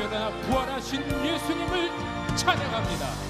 그러나 부활하신 예수님을 찬양합니다.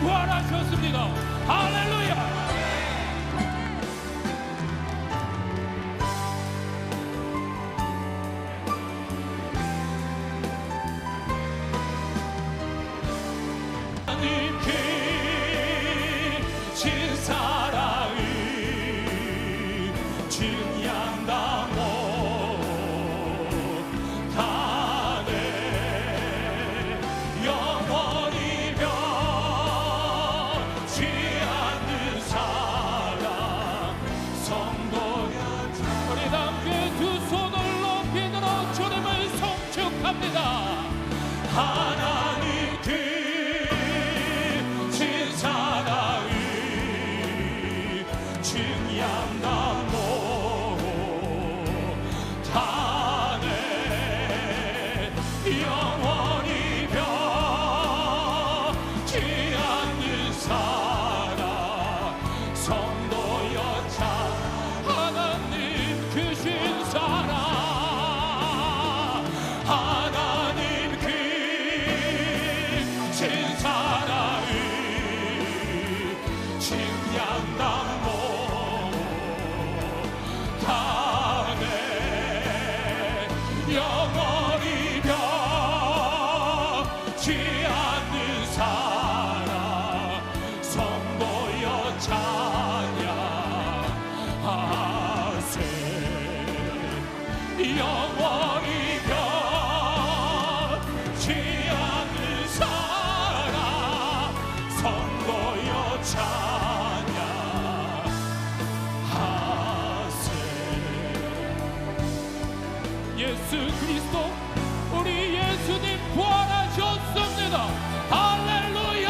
부활하셨습니다. 할렐루야. 하나님께 영원히 변치 않는 사랑 선보여 찬양하세. 예수 그리스도 우리 예수님 부활하셨습니다. 할렐루야.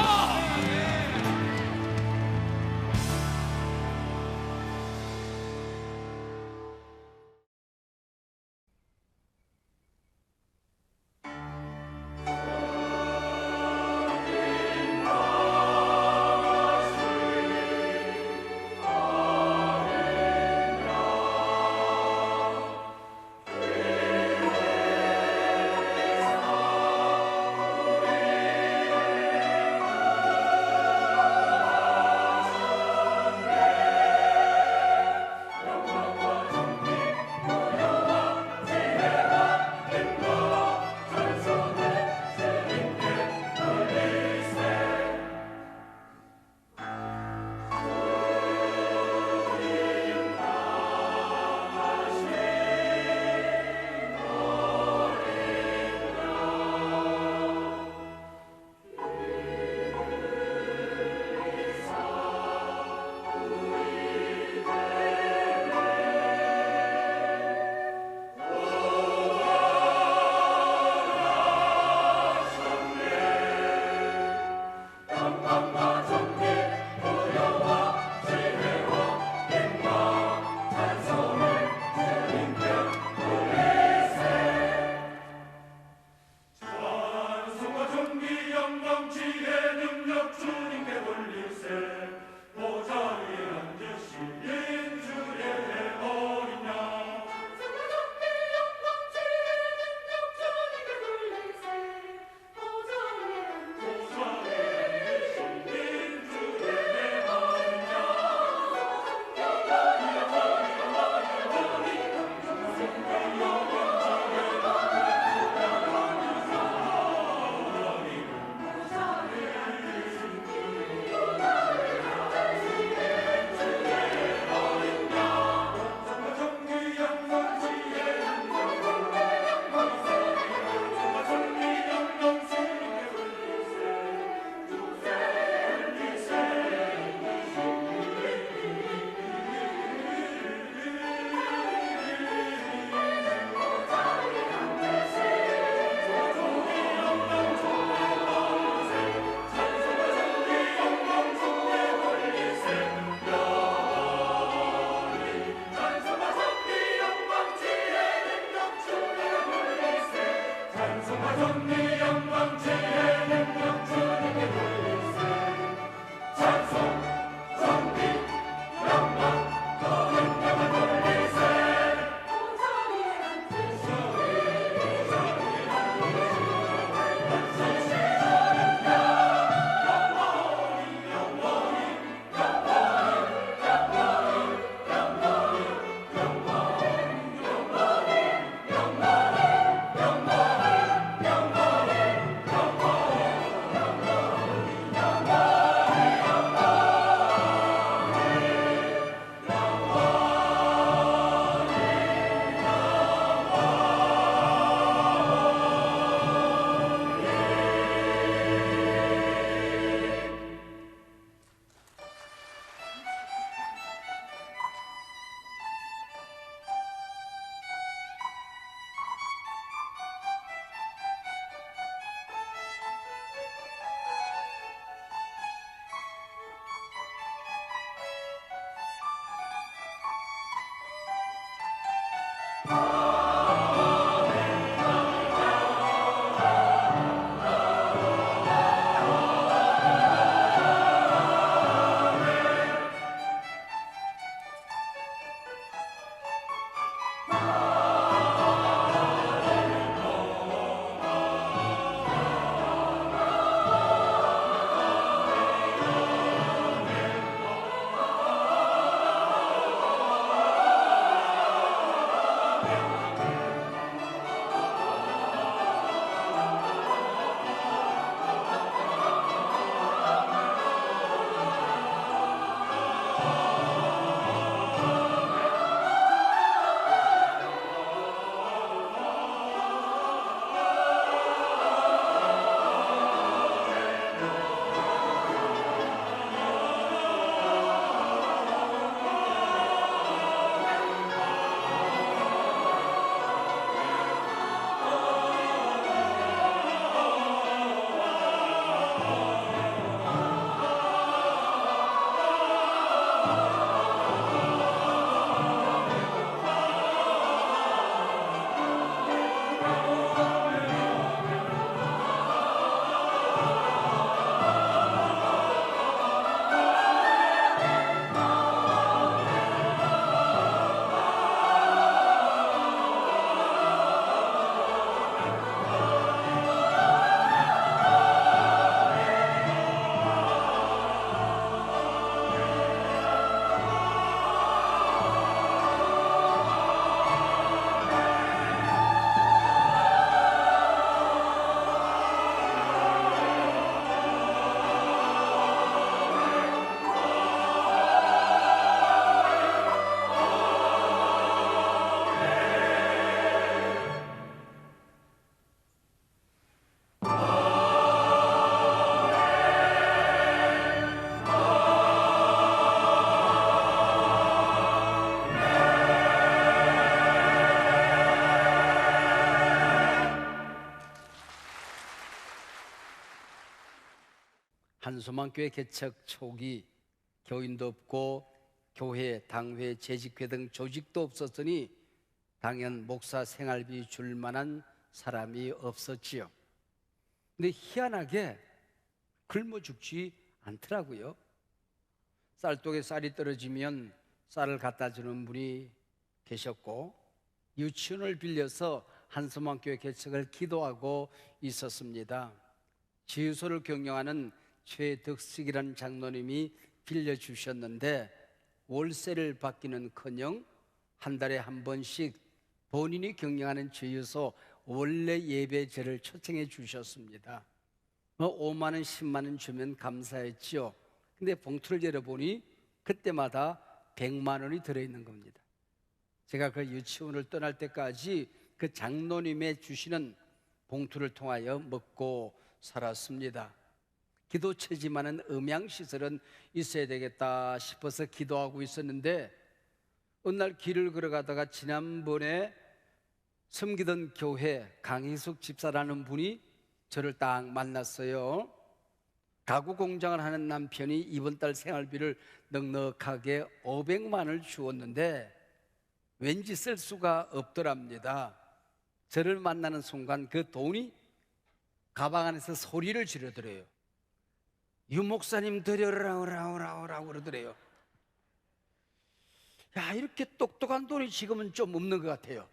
한소망교회 개척 초기 교인도 없고 교회, 당회, 재직회 등 조직도 없었으니 당연 목사 생활비 줄 만한 사람이 없었지요. 근데 희한하게 굶어 죽지 않더라고요. 쌀독에 쌀이 떨어지면 쌀을 갖다 주는 분이 계셨고, 유치원을 빌려서 한소망교회 개척을 기도하고 있었습니다. 지유소를 경영하는 최덕식이라는 장로님이 빌려주셨는데 월세를 받기는커녕 한 달에 한 번씩 본인이 경영하는 지유소 원래 예배제를 초청해 주셨습니다. 5만 원, 10만 원 주면 감사했지요. 근데 봉투를 열어보니 그때마다 100만 원이 들어있는 겁니다. 제가 그 유치원을 떠날 때까지 그 장로님의 주시는 봉투를 통하여 먹고 살았습니다. 기도처지만은 음향시설은 있어야 되겠다 싶어서 기도하고 있었는데 어느 날 길을 걸어가다가 지난번에 섬기던 교회 강희숙 집사라는 분이 저를 딱 만났어요. 가구 공장을 하는 남편이 이번 달 생활비를 넉넉하게 500만 원을 주었는데 왠지 쓸 수가 없더랍니다. 저를 만나는 순간 그 돈이 가방 안에서 소리를 지르더래요. 유 목사님 드려라오라오라오라고 그러더래요. 야, 이렇게 똑똑한 돈이 지금은 좀 없는 것 같아요.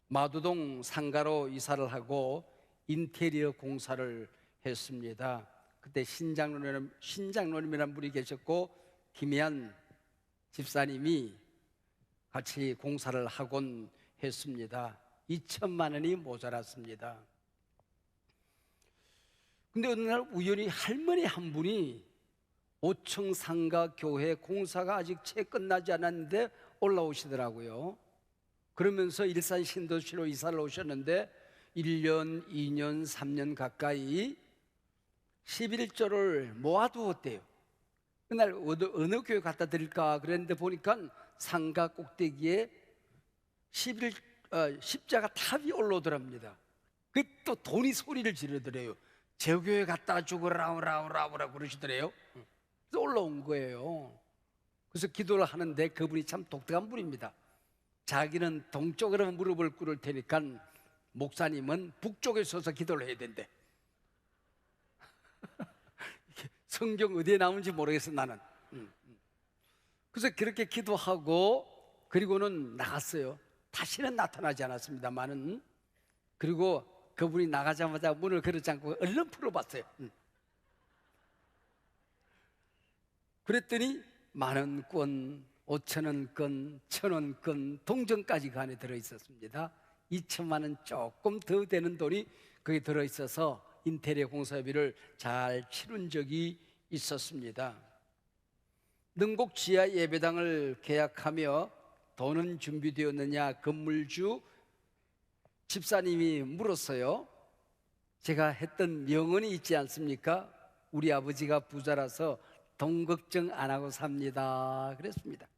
마두동 상가로 이사를 하고 인테리어 공사를 했습니다. 그때 신장로님이라는 분이 계셨고 김혜한 집사님이 같이 공사를 하곤 했습니다. 2천만 원이 모자랐습니다. 근데 어느 날 우연히 할머니 한 분이 5층 상가 교회 공사가 아직 채 끝나지 않았는데 올라오시더라고요. 그러면서 일산 신도시로 이사를 오셨는데 1년, 2년, 3년 가까이 11조를 모아두었대요. 그날 어느 교회 갖다 드릴까 그랬는데 보니까 상가 꼭대기에 십자가 탑이 올라오더랍니다. 그 또 돈이 소리를 지르더래요. 제 교회 갖다 주고 라오라오라오라 그러시더래요. 그래서 올라온 거예요. 그래서 기도를 하는데 그분이 참 독특한 분입니다. 자기는 동쪽으로 무릎을 꿇을 테니까 목사님은 북쪽에 서서 기도를 해야 된대. 성경 어디에 나오는지 모르겠어 나는. 그래서 그렇게 기도하고 그리고는 나갔어요. 다시는 나타나지 않았습니다만은. 그리고 그분이 나가자마자 문을 걸지 않고 얼른 풀어봤어요. 그랬더니 10,000원권, 5,000원권, 1,000원권, 동전까지 그 안에 들어있었습니다. 2천만 원 조금 더 되는 돈이 거기 들어있어서 인테리어 공사비를 잘 치른 적이 있었습니다. 능곡 지하 예배당을 계약하며 돈은 준비되었느냐 건물주 집사님이 물었어요. 제가 했던 명언이 있지 않습니까? 우리 아버지가 부자라서 돈 걱정 안 하고 삽니다 그랬습니다.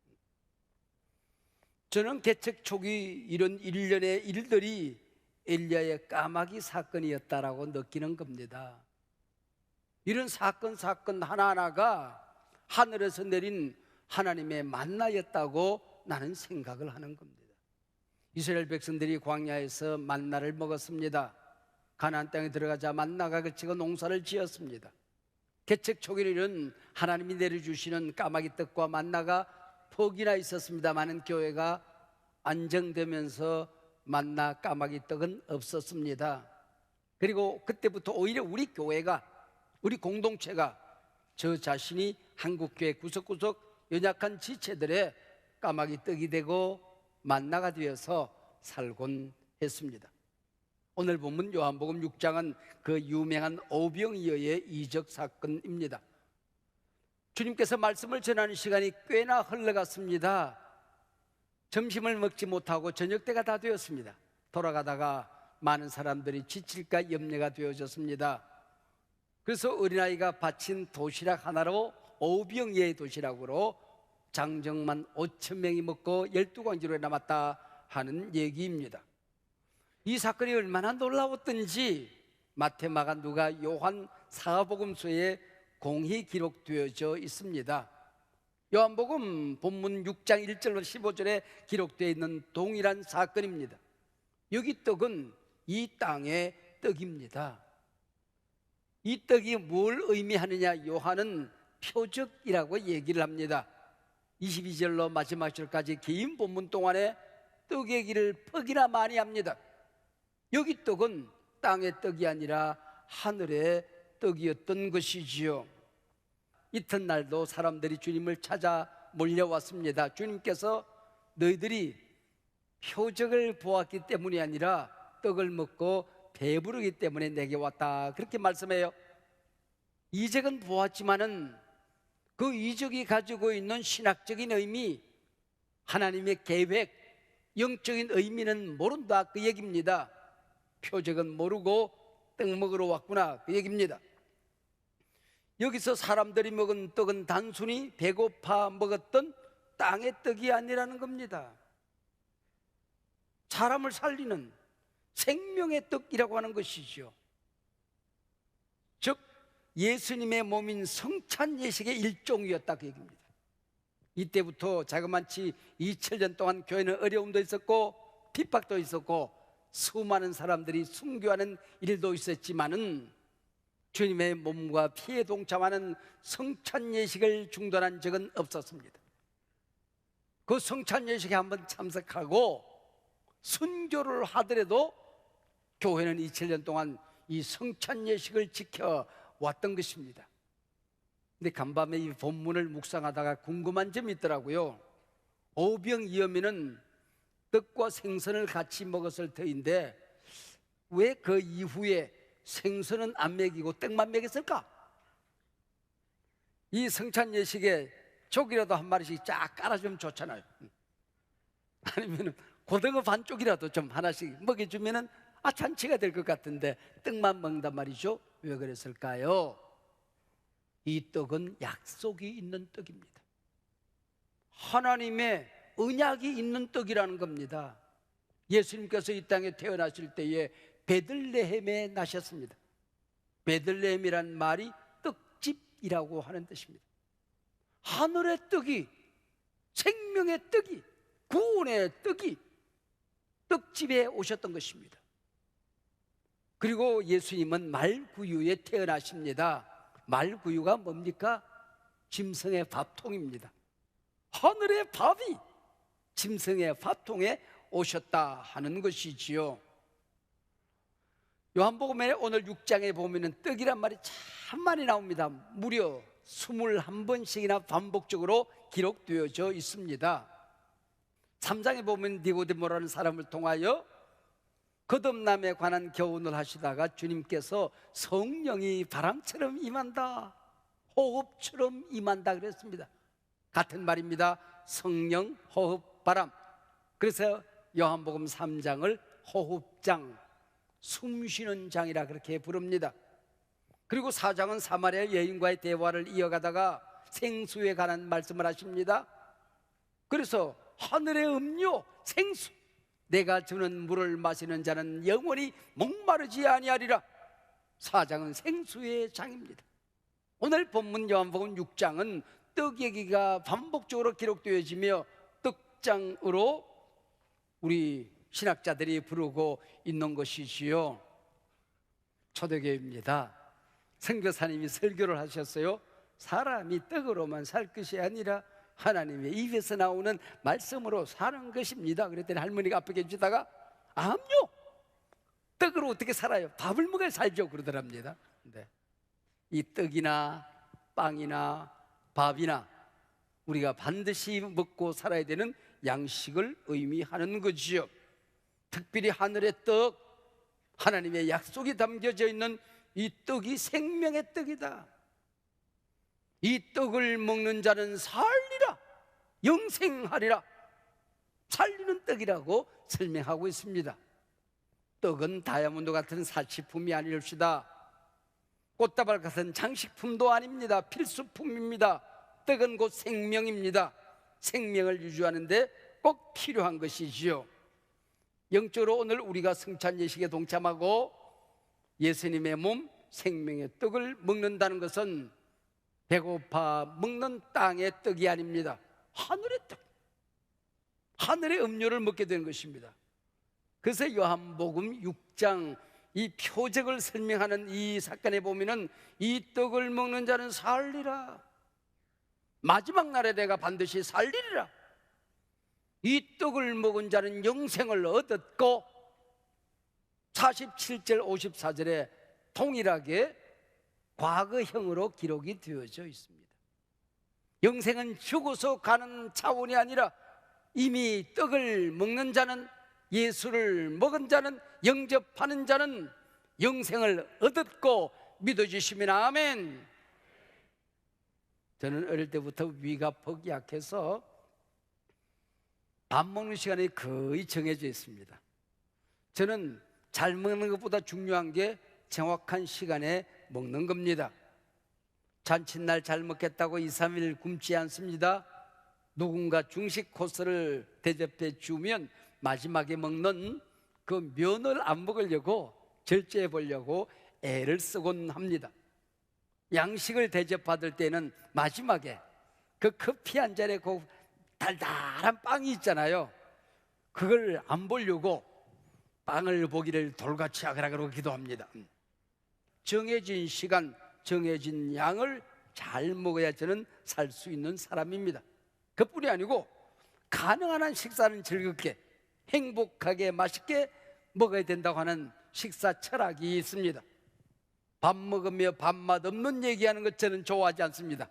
저는 개척 초기 이런 일련의 일들이 엘리야의 까마귀 사건이었다라고 느끼는 겁니다. 이런 사건 하나하나가 하늘에서 내린 하나님의 만나였다고 나는 생각을 하는 겁니다. 이스라엘 백성들이 광야에서 만나를 먹었습니다. 가나안 땅에 들어가자 만나가 그치고 농사를 지었습니다. 개척 초기에는 하나님이 내려주시는 까마귀 떡과 만나가 퍽이나 있었습니다마는 교회가 안정되면서 만나 까마귀 떡은 없었습니다. 그리고 그때부터 오히려 우리 교회가, 우리 공동체가 저 자신이 한국교회 구석구석 연약한 지체들의 까마귀 떡이 되고 만나가 되어서 살곤 했습니다. 오늘 본문 요한복음 6장은 그 유명한 오병이어의 이적 사건입니다. 주님께서 말씀을 전하는 시간이 꽤나 흘러갔습니다. 점심을 먹지 못하고 저녁때가 다 되었습니다. 돌아가다가 많은 사람들이 지칠까 염려가 되어졌습니다. 그래서 어린아이가 바친 도시락 하나로 오병이어의 도시락으로 장정만 5,000명이 먹고 12광지로 남았다 하는 얘기입니다. 이 사건이 얼마나 놀라웠던지 마태, 마가, 누가, 요한 사복음서에 공히 기록되어져 있습니다. 요한복음 본문 6장 1절로 15절에 기록되어 있는 동일한 사건입니다. 여기 떡은 이 땅의 떡입니다. 이 떡이 뭘 의미하느냐? 요한은 표적이라고 얘기를 합니다. 22절로 마지막 절까지 긴 본문 동안에 떡의 길을 퍽이나 많이 합니다. 여기 떡은 땅의 떡이 아니라 하늘의 떡이었던 것이지요. 이튿날도 사람들이 주님을 찾아 몰려왔습니다. 주님께서 너희들이 표적을 보았기 때문이 아니라 떡을 먹고 배부르기 때문에 내게 왔다, 그렇게 말씀해요. 이적은 보았지만은 그 이적이 가지고 있는 신학적인 의미, 하나님의 계획, 영적인 의미는 모른다, 그 얘기입니다. 표적은 모르고 떡 먹으러 왔구나, 그 얘기입니다. 여기서 사람들이 먹은 떡은 단순히 배고파 먹었던 땅의 떡이 아니라는 겁니다. 사람을 살리는 생명의 떡이라고 하는 것이죠. 즉 예수님의 몸인 성찬 예식의 일종이었다, 그 얘기입니다. 이때부터 자그마치 2000년 동안 교회는 어려움도 있었고 핍박도 있었고 수많은 사람들이 순교하는 일도 있었지만은 주님의 몸과 피에 동참하는 성찬 예식을 중단한 적은 없었습니다. 그 성찬 예식에 한번 참석하고 순교를 하더라도 교회는 2000년 동안 이 성찬 예식을 지켜왔던 것입니다. 근데 간밤에 이 본문을 묵상하다가 궁금한 점이 있더라고요. 오병이어미는 떡과 생선을 같이 먹었을 터인데 왜 그 이후에 생선은 안 먹이고 떡만 먹였을까? 이 성찬 예식에 조기라도 한 마리씩 쫙 깔아주면 좋잖아요. 아니면 고등어 반쪽이라도 좀 하나씩 먹여주면은 잔치가 될 것 같은데 떡만 먹는단 말이죠. 왜 그랬을까요? 이 떡은 약속이 있는 떡입니다. 하나님의 언약이 있는 떡이라는 겁니다. 예수님께서 이 땅에 태어나실 때에 베들레헴에 나셨습니다. 베들레헴이란 말이 떡집이라고 하는 뜻입니다. 하늘의 떡이, 생명의 떡이, 구원의 떡이 떡집에 오셨던 것입니다. 그리고 예수님은 말구유에 태어나십니다. 말구유가 뭡니까? 짐승의 밥통입니다. 하늘의 밥이 짐승의 밥통에 오셨다 하는 것이지요. 요한복음의 오늘 6장에 보면은 떡이란 말이 참 많이 나옵니다. 무려 21번씩이나 반복적으로 기록되어져 있습니다. 3장에 보면 니고데모라는 사람을 통하여 거듭남에 관한 교훈을 하시다가 주님께서 성령이 바람처럼 임한다, 호흡처럼 임한다 그랬습니다. 같은 말입니다. 성령, 호흡, 바람. 그래서 요한복음 3장을 호흡장, 숨쉬는 장이라 그렇게 부릅니다. 그리고 4장은 사마리아 여인과의 대화를 이어가다가 생수에 관한 말씀을 하십니다. 그래서 하늘의 음료, 생수, 내가 주는 물을 마시는 자는 영원히 목마르지 아니하리라. 4장은 생수의 장입니다. 오늘 본문 요한복음 6장은 떡 얘기가 반복적으로 기록되어지며 떡장으로 우리 신학자들이 부르고 있는 것이지요. 초대교회입니다. 선교사님이 설교를 하셨어요. 사람이 떡으로만 살 것이 아니라 하나님의 입에서 나오는 말씀으로 사는 것입니다. 그랬더니 할머니가 앞에 계시다가 암요, 떡으로 어떻게 살아요? 밥을 먹어야 살죠 그러더랍니다. 네. 이 떡이나 빵이나 밥이나 우리가 반드시 먹고 살아야 되는 양식을 의미하는 거지요. 특별히 하늘의 떡, 하나님의 약속이 담겨져 있는 이 떡이 생명의 떡이다. 이 떡을 먹는 자는 살리라, 영생하리라. 살리는 떡이라고 설명하고 있습니다. 떡은 다이아몬드 같은 사치품이 아닐시다. 꽃다발 같은 장식품도 아닙니다. 필수품입니다. 떡은 곧 생명입니다. 생명을 유지하는데 꼭 필요한 것이지요. 영적으로 오늘 우리가 성찬 예식에 동참하고 예수님의 몸 생명의 떡을 먹는다는 것은 배고파 먹는 땅의 떡이 아닙니다. 하늘의 떡, 하늘의 음료를 먹게 되는 것입니다. 그래서 요한복음 6장 이 표적을 설명하는 이 사건에 보면은 이 떡을 먹는 자는 살리라, 마지막 날에 내가 반드시 살리리라, 이 떡을 먹은 자는 영생을 얻었고, 47절 54절에 동일하게 과거형으로 기록이 되어져 있습니다. 영생은 죽어서 가는 차원이 아니라 이미 떡을 먹는 자는, 예수를 먹은 자는, 영접하는 자는 영생을 얻었고 믿어주시면 아멘. 저는 어릴 때부터 위가 퍽 약해서 밥 먹는 시간이 거의 정해져 있습니다. 저는 잘 먹는 것보다 중요한 게 정확한 시간에 먹는 겁니다. 잔칫날 잘 먹겠다고 2, 3일 굶지 않습니다. 누군가 중식 코스를 대접해 주면 마지막에 먹는 그 면을 안 먹으려고 절제해 보려고 애를 쓰곤 합니다. 양식을 대접받을 때는 마지막에 그 커피 한 잔에 그 달달한 빵이 있잖아요. 그걸 안 보려고 빵을 보기를 돌같이 하라고 기도합니다. 정해진 시간, 정해진 양을 잘 먹어야 저는 살 수 있는 사람입니다. 그뿐이 아니고 가능한 한 식사는 즐겁게, 행복하게, 맛있게 먹어야 된다고 하는 식사 철학이 있습니다. 밥 먹으며 밥맛 없는 얘기하는 것 저는 좋아하지 않습니다.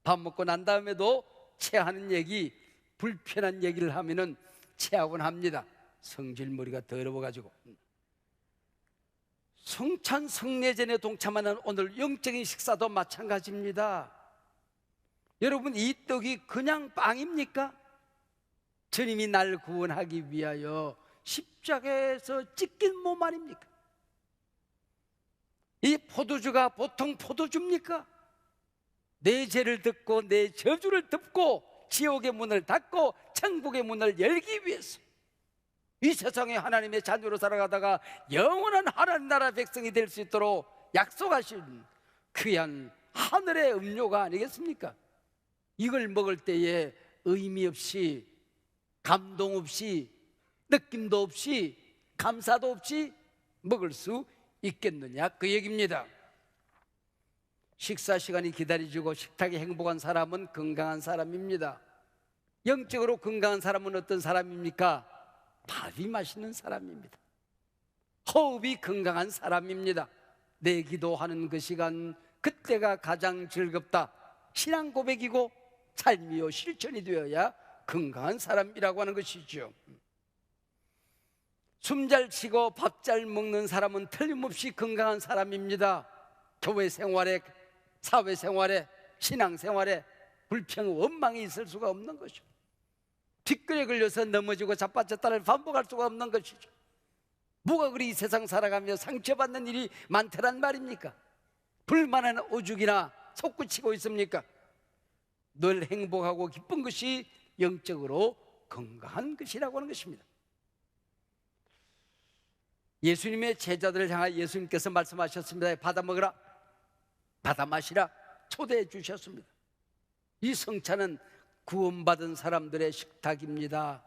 밥 먹고 난 다음에도 체하는 얘기, 불편한 얘기를 하면은 체하곤 합니다. 성질머리가 더러워가지고. 성찬 성례전에 동참하는 오늘 영적인 식사도 마찬가지입니다. 여러분, 이 떡이 그냥 빵입니까? 주님이 날 구원하기 위하여 십자가에서 찢긴 몸 아닙니까? 이 포도주가 보통 포도주입니까? 내 죄를 듣고 내 저주를 덮고 지옥의 문을 닫고 천국의 문을 열기 위해서 이 세상에 하나님의 자녀로 살아가다가 영원한 하나님 나라 백성이 될 수 있도록 약속하신 귀한 하늘의 음료가 아니겠습니까? 이걸 먹을 때에 의미 없이, 감동 없이, 느낌도 없이, 감사도 없이 먹을 수 있겠느냐, 그 얘기입니다. 식사 시간이 기다려지고 식탁이 행복한 사람은 건강한 사람입니다. 영적으로 건강한 사람은 어떤 사람입니까? 밥이 맛있는 사람입니다. 호흡이 건강한 사람입니다. 내 기도하는 그 시간, 그때가 가장 즐겁다. 신앙 고백이고 삶이요 실천이 되어야 건강한 사람이라고 하는 것이죠. 숨 잘 쉬고 밥 잘 먹는 사람은 틀림없이 건강한 사람입니다. 교회 생활에, 사회 생활에, 신앙 생활에 불평, 원망이 있을 수가 없는 것이죠. 뒷글에 걸려서 넘어지고 자빠졌다를 반복할 수가 없는 것이죠. 뭐가 그리 이 세상 살아가며 상처받는 일이 많다란 말입니까? 불만한 오죽이나 솟구치고 있습니까? 늘 행복하고 기쁜 것이 영적으로 건강한 것이라고 하는 것입니다. 예수님의 제자들을 향하여 예수님께서 말씀하셨습니다. 받아 먹으라, 받아 마시라 초대해 주셨습니다. 이 성찬은 구원받은 사람들의 식탁입니다.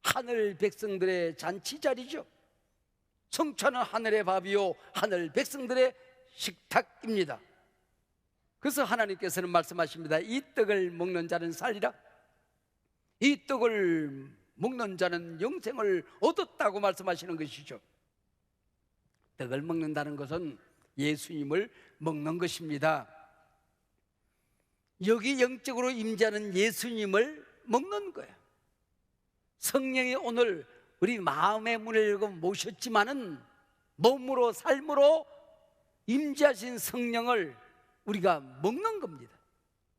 하늘 백성들의 잔치자리죠. 성찬은 하늘의 밥이요 하늘 백성들의 식탁입니다. 그래서 하나님께서는 말씀하십니다. 이 떡을 먹는 자는 살리라, 이 떡을 먹는 자는 영생을 얻었다고 말씀하시는 것이죠. 떡을 먹는다는 것은 예수님을 먹는 것입니다. 여기 영적으로 임재하는 예수님을 먹는 거예요. 성령이 오늘 우리 마음의 문을 열고 모셨지만은 몸으로 삶으로 임재하신 성령을 우리가 먹는 겁니다.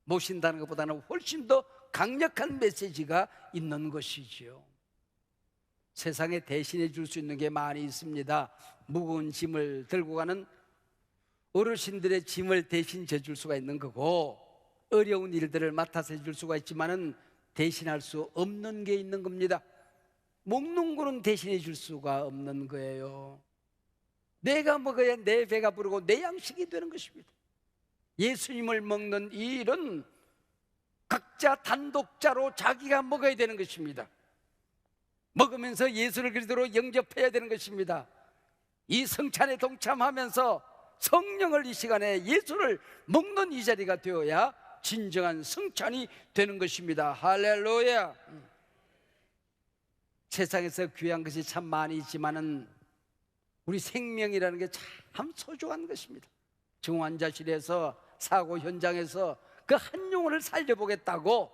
모신다는 것보다는 훨씬 더 강력한 메시지가 있는 것이지요. 세상에 대신해 줄 수 있는 게 많이 있습니다. 무거운 짐을 들고 가는 어르신들의 짐을 대신 져줄 수가 있는 거고, 어려운 일들을 맡아서 해줄 수가 있지만은 대신할 수 없는 게 있는 겁니다. 먹는 거는 대신해 줄 수가 없는 거예요. 내가 먹어야 내 배가 부르고 내 양식이 되는 것입니다. 예수님을 먹는 이 일은 각자 단독자로 자기가 먹어야 되는 것입니다. 먹으면서 예수를 그리스도로 영접해야 되는 것입니다. 이 성찬에 동참하면서 성령을 이 시간에 예수를 먹는 이 자리가 되어야 진정한 성찬이 되는 것입니다. 할렐루야. 세상에서 귀한 것이 참 많이 있지만은 우리 생명이라는 게 참 소중한 것입니다. 중환자실에서 사고 현장에서 그 한 영혼을 살려보겠다고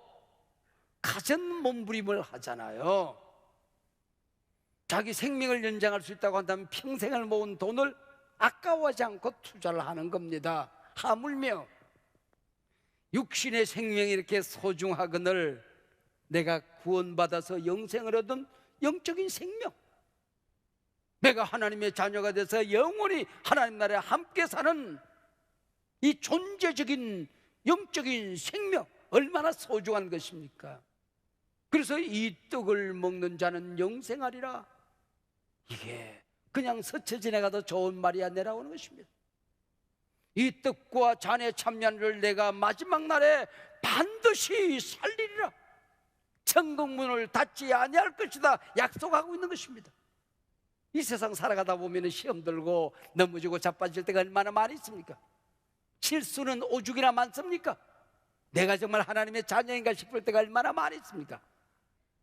가전 몸부림을 하잖아요. 자기 생명을 연장할 수 있다고 한다면 평생을 모은 돈을 아까워하지 않고 투자를 하는 겁니다. 하물며 육신의 생명이 이렇게 소중하거늘 내가 구원받아서 영생을 얻은 영적인 생명, 내가 하나님의 자녀가 돼서 영원히 하나님 나라에 함께 사는 이 존재적인 영적인 생명, 얼마나 소중한 것입니까? 그래서 이 떡을 먹는 자는 영생하리라. 이게 그냥 스쳐 지나가도 좋은 말이 안 내려오는 것입니다. 이 떡과 잔의 참여를 내가 마지막 날에 반드시 살리리라. 천국문을 닫지 아니할 것이다 약속하고 있는 것입니다. 이 세상 살아가다 보면 시험 들고 넘어지고 자빠질 때가 얼마나 많이 있습니까? 실수는 오죽이나 많습니까? 내가 정말 하나님의 자녀인가 싶을 때가 얼마나 많이 있습니까?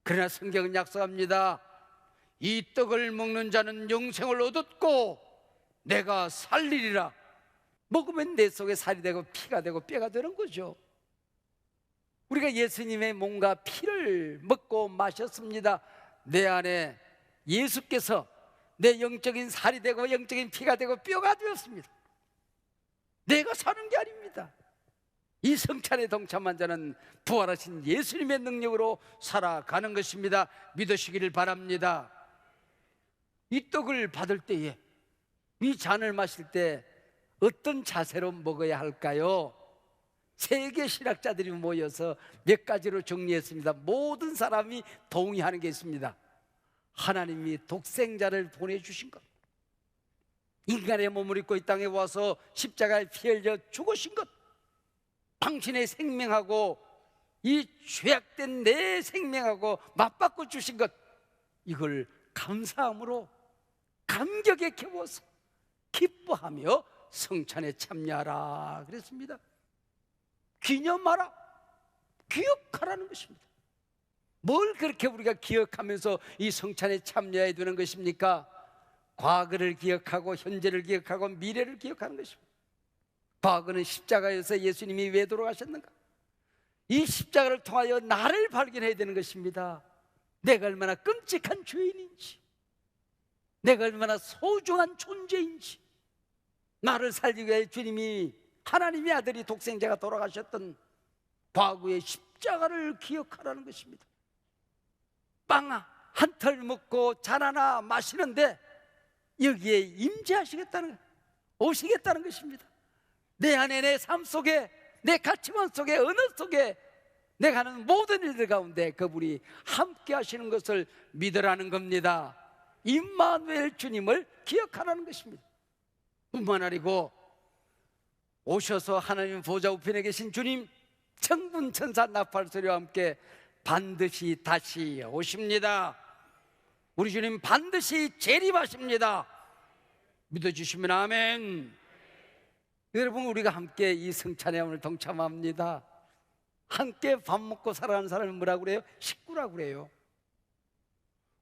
그러나 성경은 약속합니다. 이 떡을 먹는 자는 영생을 얻었고 내가 살리리라. 먹으면 내 속에 살이 되고 피가 되고 뼈가 되는 거죠. 우리가 예수님의 몸과 피를 먹고 마셨습니다. 내 안에 예수께서 내 영적인 살이 되고 영적인 피가 되고 뼈가 되었습니다. 내가 사는 게 아닙니다. 이 성찬에 동참한 자는 부활하신 예수님의 능력으로 살아가는 것입니다. 믿으시기를 바랍니다. 이 떡을 받을 때에, 이 잔을 마실 때 어떤 자세로 먹어야 할까요? 세계 신학자들이 모여서 몇 가지로 정리했습니다. 모든 사람이 동의하는 게 있습니다. 하나님이 독생자를 보내주신 것, 인간의 몸을 입고 이 땅에 와서 십자가에 피 흘려 죽으신 것, 당신의 생명하고 이 죄악된 내 생명하고 맞바꿔 주신 것, 이걸 감사함으로 감격에 겨워서 기뻐하며 성찬에 참여하라 그랬습니다. 기념하라, 기억하라는 것입니다. 뭘 그렇게 우리가 기억하면서 이 성찬에 참여해야 되는 것입니까? 과거를 기억하고 현재를 기억하고 미래를 기억하는 것입니다. 과거는 십자가에서 예수님이 왜 돌아가셨는가? 이 십자가를 통하여 나를 발견해야 되는 것입니다. 내가 얼마나 끔찍한 죄인인지, 내가 얼마나 소중한 존재인지, 나를 살리기 위해 주님이, 하나님의 아들이 독생자가 돌아가셨던 과거의 십자가를 기억하라는 것입니다. 빵 한 털 먹고 잔 하나 마시는데 여기에 임재하시겠다는 거예요. 오시겠다는 것입니다. 내 안에, 내 삶 속에, 내 가치관 속에, 언어 속에 내가 하는 모든 일들 가운데 그분이 함께 하시는 것을 믿으라는 겁니다. 임마누엘 주님을 기억하라는 것입니다. 뿐만 아니고 오셔서 하나님 보좌 우편에 계신 주님, 천군 천사 나팔 소리와 함께 반드시 다시 오십니다. 우리 주님 반드시 재림하십니다. 믿어주시면 아멘. 여러분, 우리가 함께 이 성찬에 오늘 동참합니다. 함께 밥 먹고 살아가는 사람을 뭐라고 그래요? 식구라고 그래요.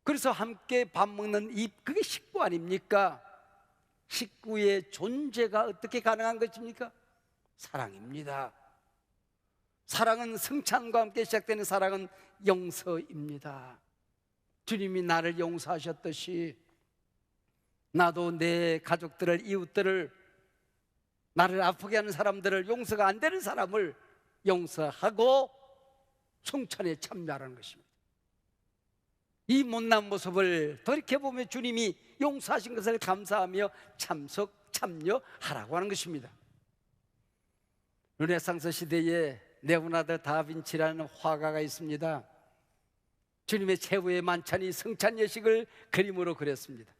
그래서 함께 밥 먹는 그게 식구 아닙니까? 식구의 존재가 어떻게 가능한 것입니까? 사랑입니다. 사랑은 성찬과 함께 시작되는 사랑은 용서입니다. 주님이 나를 용서하셨듯이 나도 내 가족들을, 이웃들을, 나를 아프게 하는 사람들을, 용서가 안 되는 사람을 용서하고 성찬에 참여하는 것입니다. 이 못난 모습을 돌이켜보며 주님이 용서하신 것을 감사하며 참여하라고 하는 것입니다. 르네상스 시대에 레오나르도 다빈치라는 화가가 있습니다. 주님의 최후의 만찬이 성찬 예식을 그림으로 그렸습니다.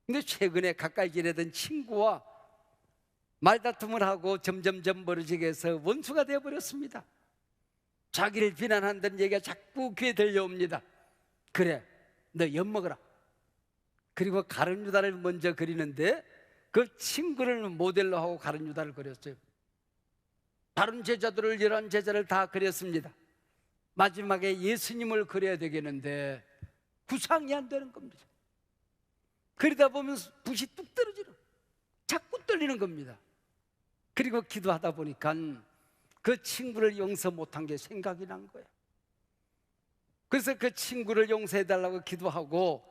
근데 최근에 가까이 지내던 친구와 말다툼을 하고 점점점 멀어지게 해서 원수가 되어버렸습니다. 자기를 비난한다는 얘기가 자꾸 귀에 들려옵니다. 그래, 너 엿먹어라. 그리고 가룟 유다를 먼저 그리는데 그 친구를 모델로 하고 가룟 유다를 그렸어요. 다른 제자들을 11제자를 다 그렸습니다. 마지막에 예수님을 그려야 되겠는데 구상이 안 되는 겁니다. 그러다 보면 붓이 뚝 떨어지는, 자꾸 떨리는 겁니다. 그리고 기도하다 보니까 그 친구를 용서 못한 게 생각이 난 거예요. 그래서 그 친구를 용서해달라고 기도하고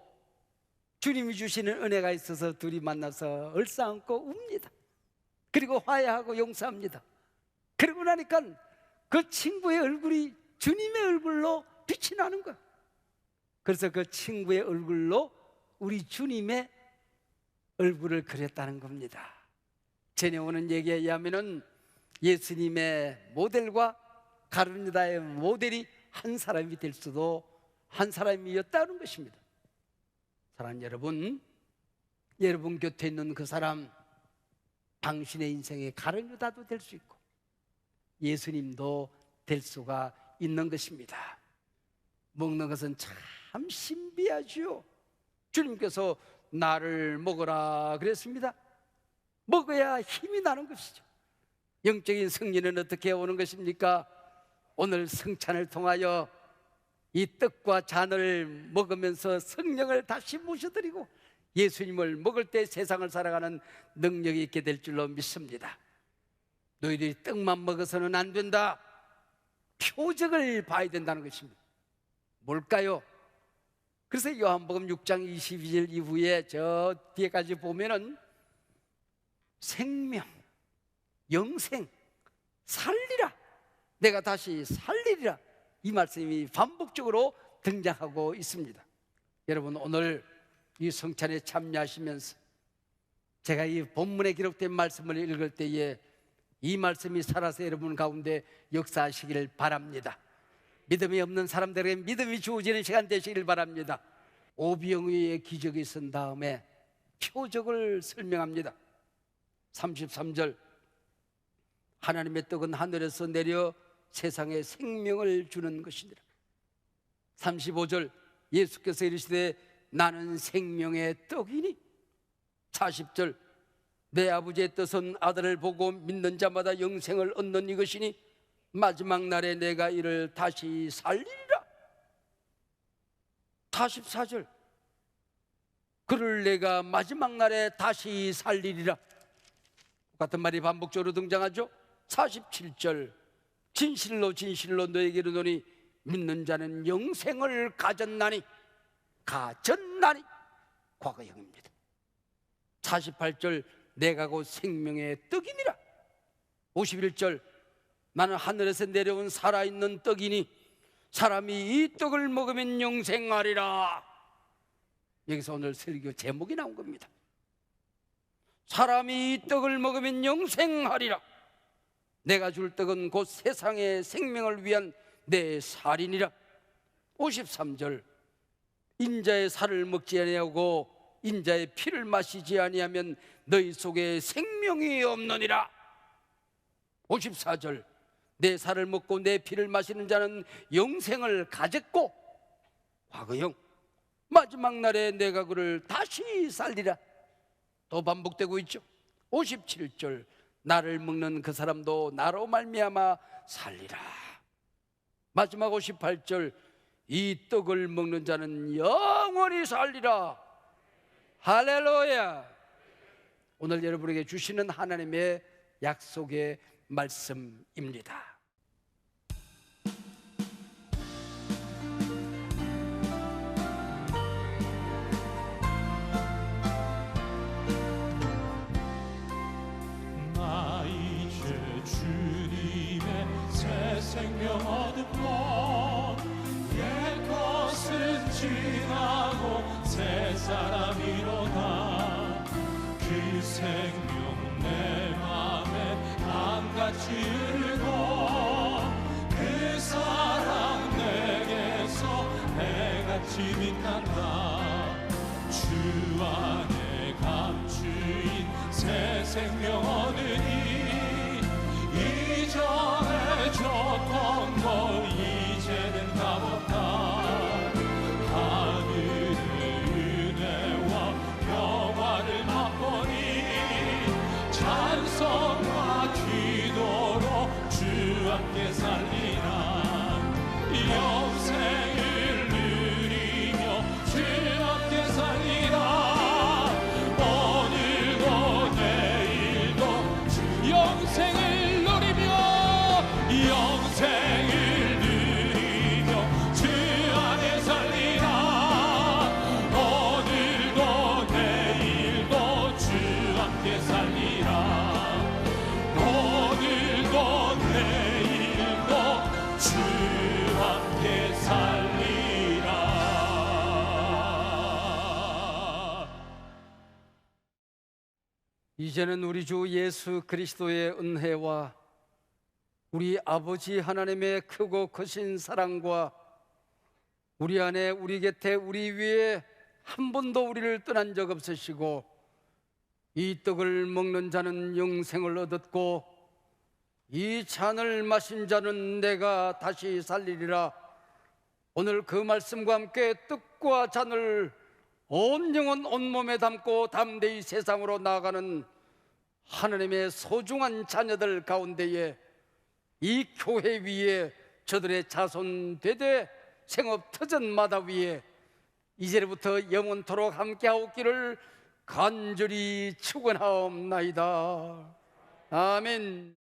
주님이 주시는 은혜가 있어서 둘이 만나서 얼싸안고 웁니다. 그리고 화해하고 용서합니다. 그러고 나니까 그 친구의 얼굴이 주님의 얼굴로 빛이 나는 거예요. 그래서 그 친구의 얼굴로 우리 주님의 얼굴을 그렸다는 겁니다. 전해오는 얘기에 의하면 예수님의 모델과 가룟 유다의 모델이 한 사람이 될 수도 한 사람이었다는 것입니다. 사랑하는 여러분, 여러분 곁에 있는 그 사람, 당신의 인생의 가룟 유다도 될 수 있고 예수님도 될 수가 있는 것입니다. 먹는 것은 참 신비하지요. 주님께서 나를 먹어라 그랬습니다. 먹어야 힘이 나는 것이죠. 영적인 승리는 어떻게 오는 것입니까? 오늘 성찬을 통하여 이 떡과 잔을 먹으면서 성령을 다시 모셔드리고 예수님을 먹을 때 세상을 살아가는 능력이 있게 될 줄로 믿습니다. 너희들이 떡만 먹어서는 안 된다. 표적을 봐야 된다는 것입니다. 뭘까요? 그래서 요한복음 6장 22절 이후에 저 뒤에까지 보면은 생명, 영생, 살리라, 내가 다시 살리리라, 이 말씀이 반복적으로 등장하고 있습니다. 여러분, 오늘 이 성찬에 참여하시면서 제가 이 본문에 기록된 말씀을 읽을 때에 이 말씀이 살아서 여러분 가운데 역사하시기를 바랍니다. 믿음이 없는 사람들에게 믿음이 주어지는 시간 되시길 바랍니다. 오병이어의 기적이 있은 다음에 표적을 설명합니다. 33절, 하나님의 떡은 하늘에서 내려 세상에 생명을 주는 것이니라. 35절, 예수께서 이르시되 나는 생명의 떡이니. 40절, 내 아버지의 뜻은 아들을 보고 믿는 자마다 영생을 얻는 이것이니 마지막 날에 내가 이를 다시 살리리라. 44절, 그를 내가 마지막 날에 다시 살리리라. 같은 말이 반복적으로 등장하죠. 47절, 진실로 진실로 너에게 이르노니 믿는 자는 영생을 가졌나니. 과거형입니다. 48절, 내가 곧 생명의 떡이니라. 51절, 나는 하늘에서 내려온 살아있는 떡이니 사람이 이 떡을 먹으면 영생하리라. 여기서 오늘 설교 제목이 나온 겁니다. 사람이 이 떡을 먹으면 영생하리라. 내가 줄 떡은 곧 세상의 생명을 위한 내 살이니라. 53절, 인자의 살을 먹지 아니하고 인자의 피를 마시지 아니하면 너희 속에 생명이 없느니라. 54절, 내 살을 먹고 내 피를 마시는 자는 영생을 가졌고, 과거형, 마지막 날에 내가 그를 다시 살리라. 또 반복되고 있죠. 57절, 나를 먹는 그 사람도 나로 말미암아 살리라. 마지막 58절, 이 떡을 먹는 자는 영원히 살리라. 할렐루야. 오늘 여러분에게 주시는 하나님의 약속의 말씀입니다. 나 이제 주님의 새 생명 얻음mo 옛 것은 지나고 새 사람이로다. 그 생명 내 맘에 강같이 흐르고 그 사랑 내게서 해같이 빛난다. 주 안에 감추인 새 생명 얻으니 이전에 줬던 걸 이제는 값없다. 하늘의 은혜와 평화를 맛보니 찬송과 기도로 주 함께 살리라. 영생을 누리며 주 함께 살리라. 오늘도 내일도 영생을 누리며 영생을 누리며 주 안에 살리라. 오늘도 내일도 주 함께 살리라. 오늘도 내일도 주 함께 살리라. 이제는 우리 주 예수 그리스도의 은혜와 우리 아버지 하나님의 크고 크신 사랑과 우리 안에 우리 곁에 우리 위에 한 번도 우리를 떠난 적 없으시고 이 떡을 먹는 자는 영생을 얻었고 이 잔을 마신 자는 내가 다시 살리리라. 오늘 그 말씀과 함께 떡과 잔을 온 영혼 온 몸에 담고 담대히 세상으로 나아가는 하나님의 소중한 자녀들 가운데에 이 교회 위에 저들의 자손 되되 생업 터전마다 위에 이제부터 영원토록 함께하옵기를 간절히 축원하옵나이다. 아멘.